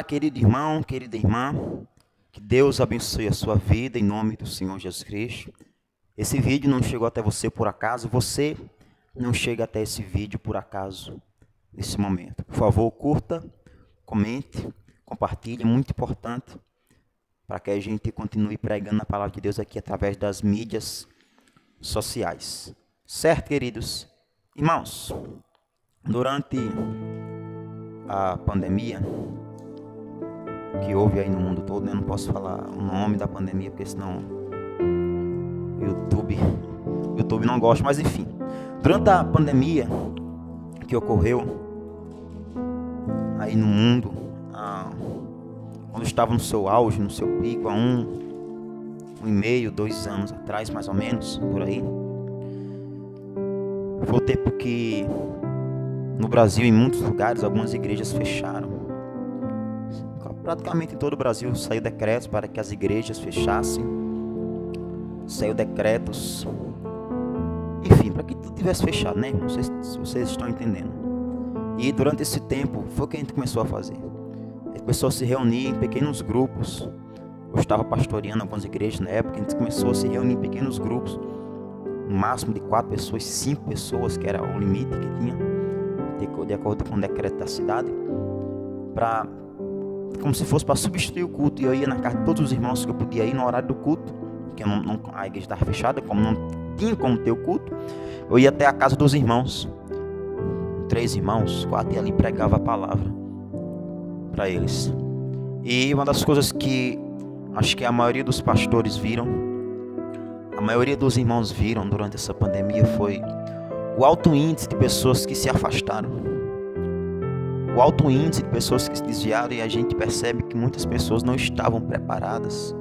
Olá, querido irmão, querida irmã, que Deus abençoe a sua vida em nome do Senhor Jesus Cristo. Esse vídeo não chegou até você por acaso, você não chega até esse vídeo por acaso nesse momento. Por favor, curta, comente, compartilhe, muito importante para que a gente continue pregando a palavra de Deus aqui através das mídias sociais. Certo, queridos irmãos? Durante a pandemia que houve aí no mundo todo, eu não posso falar o nome da pandemia, porque senão o YouTube não gosta, mas enfim. Durante a pandemia que ocorreu aí no mundo, quando estava no seu auge, no seu pico, há um e meio, 2 anos atrás, mais ou menos, por aí, foi o tempo que no Brasil, em muitos lugares, algumas igrejas fecharam. Praticamente em todo o Brasil saiu decretos para que as igrejas fechassem. Saiu decretos, enfim, para que tudo tivesse fechado, né? Não sei se vocês estão entendendo. E durante esse tempo, foi o que a gente começou a fazer. A gente começou a se reunir em pequenos grupos. Eu estava pastoreando algumas igrejas na época, a gente começou a se reunir em pequenos grupos. No máximo de 4 pessoas, 5 pessoas, que era o limite que tinha, de acordo com o decreto da cidade, como se fosse para substituir o culto. E eu ia na casa de todos os irmãos que eu podia ir no horário do culto, porque a igreja estava fechada, como não tinha como ter o culto, eu ia até a casa dos irmãos, 3 irmãos, 4, e ali pregava a palavra para eles. E uma das coisas que acho que a maioria dos pastores viram, a maioria dos irmãos viram durante essa pandemia, foi o alto índice de pessoas que se afastaram, o alto índice de pessoas que se desviaram, e a gente percebe que muitas pessoas não estavam preparadas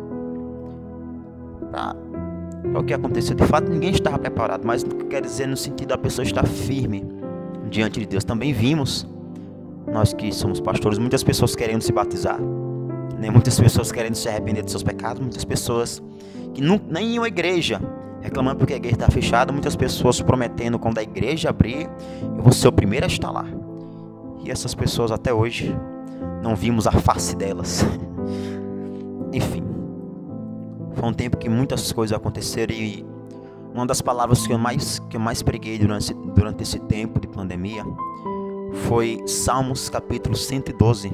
para o que aconteceu. De fato, ninguém estava preparado, mas não quer dizer no sentido da pessoa estar firme diante de Deus. Também vimos, nós que somos pastores, muitas pessoas querendo se batizar, né? Muitas pessoas querendo se arrepender de seus pecados, muitas pessoas que nem iam à igreja, reclamando porque a igreja está fechada, muitas pessoas prometendo quando a igreja abrir, eu vou ser o primeiro a estar lá. E essas pessoas até hoje não vimos a face delas. Enfim, foi um tempo que muitas coisas aconteceram, e uma das palavras que eu mais preguei durante esse tempo de pandemia foi Salmos capítulo 112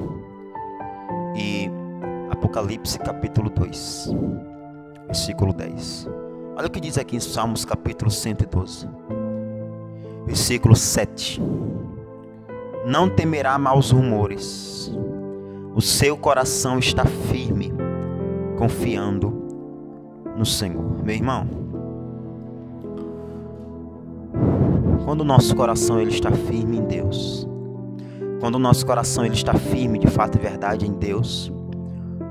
e Apocalipse capítulo 2, versículo 10. Olha o que diz aqui em Salmos capítulo 112, versículo 7. Não temerá maus rumores, o seu coração está firme, confiando no Senhor. Meu irmão, quando o nosso coração ele está firme em Deus, quando o nosso coração ele está firme de fato e verdade em Deus,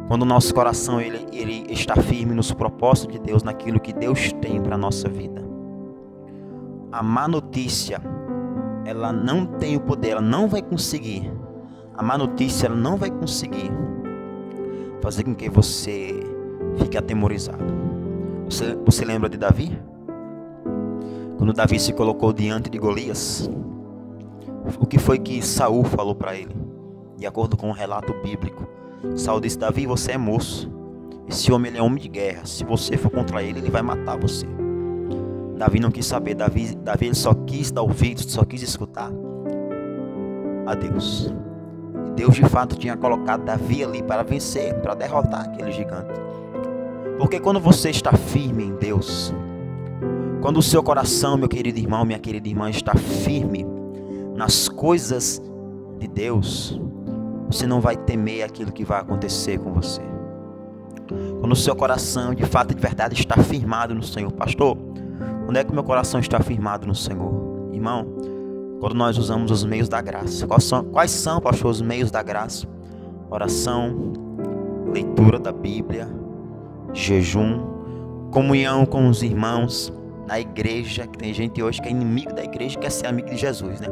quando o nosso coração ele está firme nos propósitos de Deus, naquilo que Deus tem para a nossa vida, a má notícia, ela não tem o poder, ela não vai conseguir, a má notícia ela não vai conseguir fazer com que você fique atemorizado. Você lembra de Davi? Quando Davi se colocou diante de Golias, o que foi que Saul falou para ele? De acordo com o relato bíblico, Saul disse: Davi, você é moço, esse homem ele é homem de guerra, se você for contra ele, ele vai matar você. Davi não quis saber, Davi ele só quis dar ouvidos, só quis escutar a Deus. E Deus de fato tinha colocado Davi ali para vencer, para derrotar aquele gigante. Porque quando você está firme em Deus, quando o seu coração, meu querido irmão, minha querida irmã, está firme nas coisas de Deus, você não vai temer aquilo que vai acontecer com você. Quando o seu coração de fato e de verdade está firmado no Senhor. Pastor, onde é que o meu coração está firmado no Senhor? Irmão, quando nós usamos os meios da graça. Quais são, pastor, os meios da graça? Oração, leitura da Bíblia, jejum, comunhão com os irmãos na igreja, que tem gente hoje que é inimigo da igreja e quer ser amigo de Jesus, né?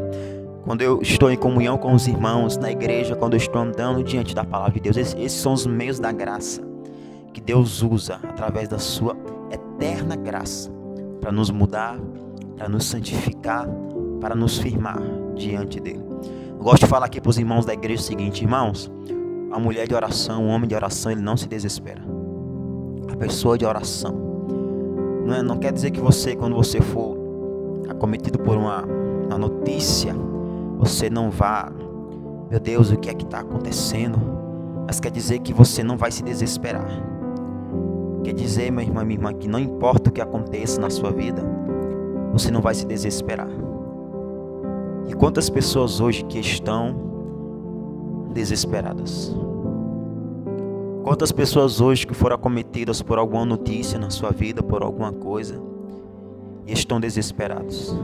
Quando eu estou em comunhão com os irmãos na igreja, quando eu estou andando diante da palavra de Deus, esses são os meios da graça que Deus usa através da sua eterna graça para nos mudar, para nos santificar, para nos firmar diante dele. Eu gosto de falar aqui para os irmãos da igreja o seguinte: irmãos, A mulher de oração, o homem de oração, ele não se desespera. A pessoa de oração. Não quer dizer que você, quando você for acometido por uma notícia, você não vá, meu Deus, o que é que está acontecendo? Mas quer dizer que você não vai se desesperar. Quer dizer, meu irmão, minha irmã, que não importa o que aconteça na sua vida, você não vai se desesperar. E quantas pessoas hoje que estão desesperadas? Quantas pessoas hoje que foram acometidas por alguma notícia na sua vida, por alguma coisa, e estão desesperados?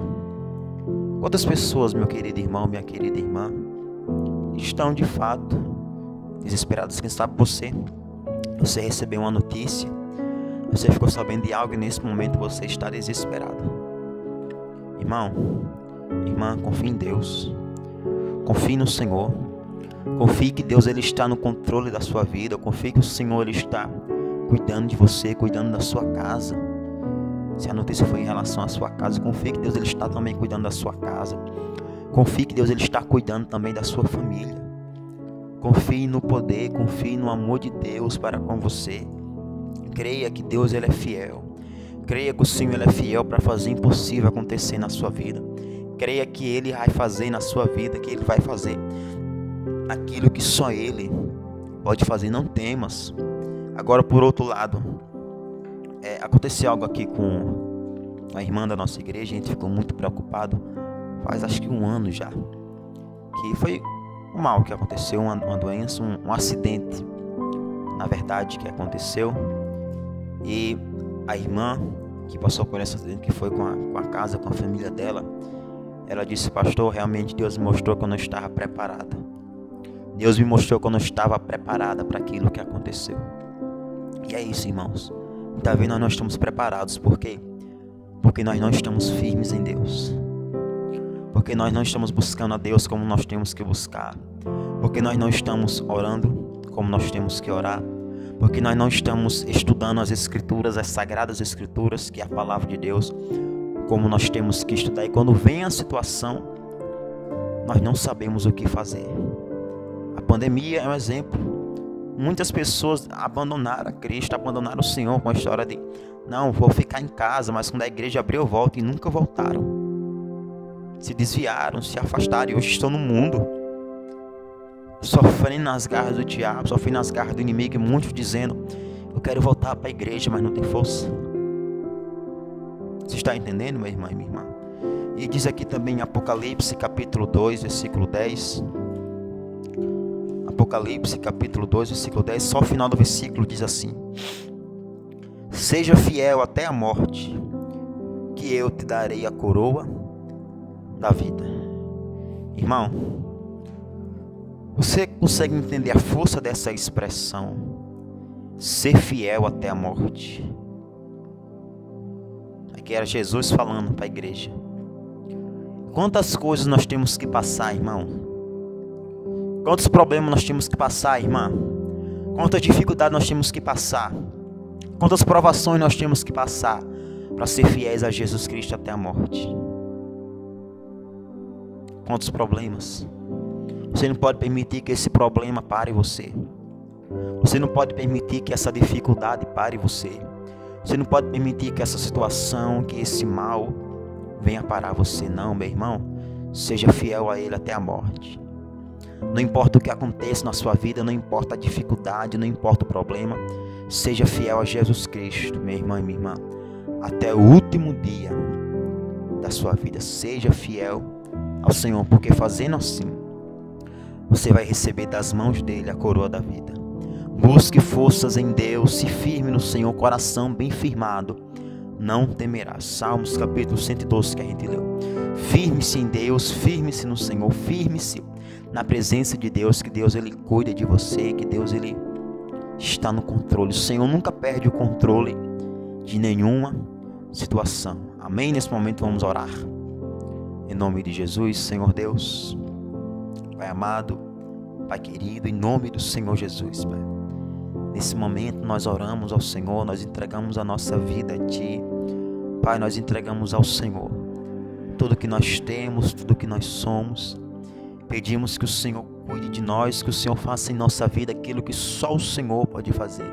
Quantas pessoas, meu querido irmão, minha querida irmã, estão de fato desesperadas? Quem sabe você recebeu uma notícia, você ficou sabendo de algo e nesse momento você está desesperado. Irmão, irmã, confie em Deus, confie no Senhor, confie que Deus ele está no controle da sua vida, confie que o Senhor ele está cuidando de você, cuidando da sua casa. Se a notícia foi em relação à sua casa, confie que Deus ele está também cuidando da sua casa. Confie que Deus ele está cuidando também da sua família. Confie no poder, confie no amor de Deus para com você. Creia que Deus ele é fiel. Creia que o Senhor ele é fiel para fazer o impossível acontecer na sua vida. Creia que Ele vai fazer na sua vida, que Ele vai fazer aquilo que só Ele pode fazer. Não temas. Agora, por outro lado, aconteceu algo aqui com a irmã da nossa igreja. A gente ficou muito preocupado. Faz acho que 1 ano já. Que foi um mal que aconteceu, uma doença, um acidente. Na verdade, que aconteceu. E a irmã que passou por esse acidente, que foi com a casa, com a família dela, ela disse: pastor, realmente Deus me mostrou que eu não estava preparada. Deus me mostrou que eu não estava preparada para aquilo que aconteceu. E é isso, irmãos. Está vendo? Nós não estamos preparados. Por quê? Porque nós não estamos firmes em Deus. Porque nós não estamos buscando a Deus como nós temos que buscar. Porque nós não estamos orando como nós temos que orar. Porque nós não estamos estudando as Escrituras, as Sagradas Escrituras, que é a Palavra de Deus, como nós temos que estudar. E quando vem a situação, nós não sabemos o que fazer. A pandemia é um exemplo. Muitas pessoas abandonaram a Cristo, abandonaram o Senhor com a história de: não, vou ficar em casa, mas quando a igreja abriu, eu volto, e nunca voltaram. Se desviaram, se afastaram e hoje estão no mundo, sofrendo nas garras do diabo, sofrendo nas garras do inimigo, e muitos dizendo: eu quero voltar para a igreja, mas não tem força. Você está entendendo, meu irmão e minha irmã? E diz aqui também em Apocalipse capítulo 2, versículo 10. Apocalipse capítulo 2, versículo 10, só o final do versículo diz assim: seja fiel até a morte, que eu te darei a coroa da vida. Irmão, você consegue entender a força dessa expressão? Ser fiel até a morte. Aqui era Jesus falando para a igreja. Quantas coisas nós temos que passar, irmão? Quantos problemas nós temos que passar, irmã? Quantas dificuldades nós temos que passar? Quantas provações nós temos que passar para ser fiéis a Jesus Cristo até a morte? Quantos problemas? Você não pode permitir que esse problema pare você. Você não pode permitir que essa dificuldade pare você. Você não pode permitir que essa situação, que esse mal venha parar você. Não, meu irmão. Seja fiel a Ele até a morte. Não importa o que aconteça na sua vida, não importa a dificuldade, não importa o problema. Seja fiel a Jesus Cristo, meu irmão e minha irmã, até o último dia da sua vida. Seja fiel ao Senhor, porque fazendo assim, você vai receber das mãos dele a coroa da vida. Busque forças em Deus, se firme no Senhor, coração bem firmado, não temerá. Salmos capítulo 112 que a gente leu. Firme-se em Deus, firme-se no Senhor, firme-se na presença de Deus, que Deus ele cuida de você, que Deus ele está no controle. O Senhor nunca perde o controle de nenhuma situação. Amém? Nesse momento vamos orar. Em nome de Jesus, Senhor Deus, Pai amado, Pai querido, em nome do Senhor Jesus, Pai. Nesse momento nós oramos ao Senhor, nós entregamos a nossa vida a Ti. Pai, nós entregamos ao Senhor tudo que nós temos, tudo que nós somos. Pedimos que o Senhor cuide de nós, que o Senhor faça em nossa vida aquilo que só o Senhor pode fazer.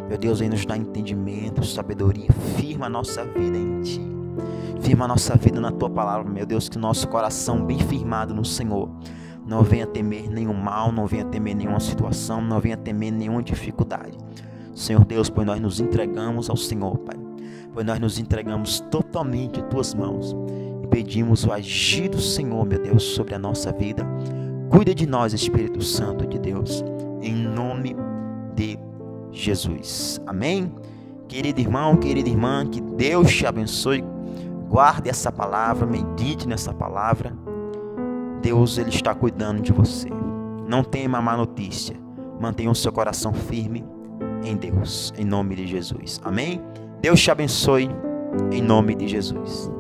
Meu Deus, vem nos dar entendimento, sabedoria, firma a nossa vida em Ti. Firma a nossa vida na Tua palavra, meu Deus, que o nosso coração bem firmado no Senhor não venha temer nenhum mal, não venha temer nenhuma situação, não venha temer nenhuma dificuldade. Senhor Deus, pois nós nos entregamos ao Senhor, Pai. Pois nós nos entregamos totalmente em Tuas mãos e pedimos o agir do Senhor, meu Deus, sobre a nossa vida. Cuida de nós, Espírito Santo de Deus, em nome de Jesus. Amém? Querido irmão, querida irmã, que Deus te abençoe. Guarde essa palavra, medite nessa palavra. Deus, Ele está cuidando de você. Não tema a má notícia. Mantenha o seu coração firme em Deus, em nome de Jesus. Amém? Deus te abençoe, em nome de Jesus.